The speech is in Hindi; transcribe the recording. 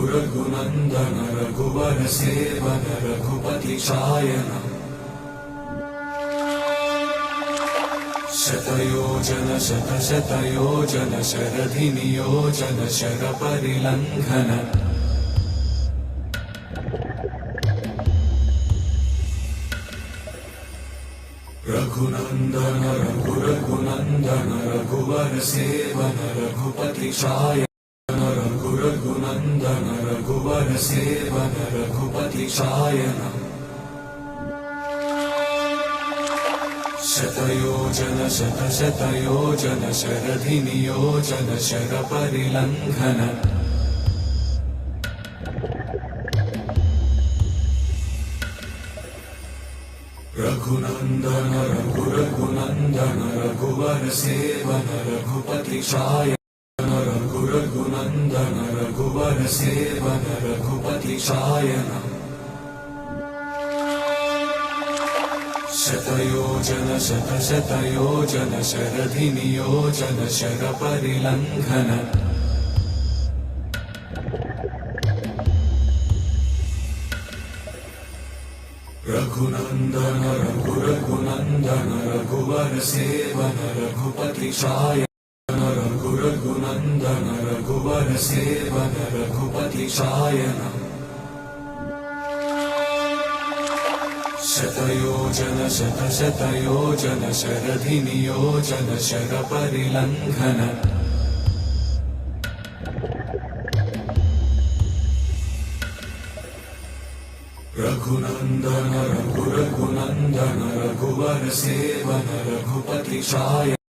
Raghunandan Raghubar seven Raghupati Shayan शतयोजन शतशतयोजन शरधिनियोजन शरपरिलङ्घन Raghunandan Raghunandan Raghubar seven Raghupati Shayan Raghunandan Raghubar seven Raghupati Shayan शतयोजन शतशतयोजन शरधिनियोजन शरपरिलङ्घन Raghunandan Raghunandan Raghubar seven Raghupati Shayan Raghunandan Raghubar seven Raghupati Shayan शतयोजन शतशतयोजन शरधिनियोजन शरपरिलङ्घन Raghunandan Raghunandan Raghubar seven Raghupati Shayan Raghunandan Raghubar seven Raghupati Shayan शतयोजन शतशतयोजन शरधिनियोजन शरपरिलङ्घन Raghunandan Raghunandan Raghubar seven Raghupati Shayan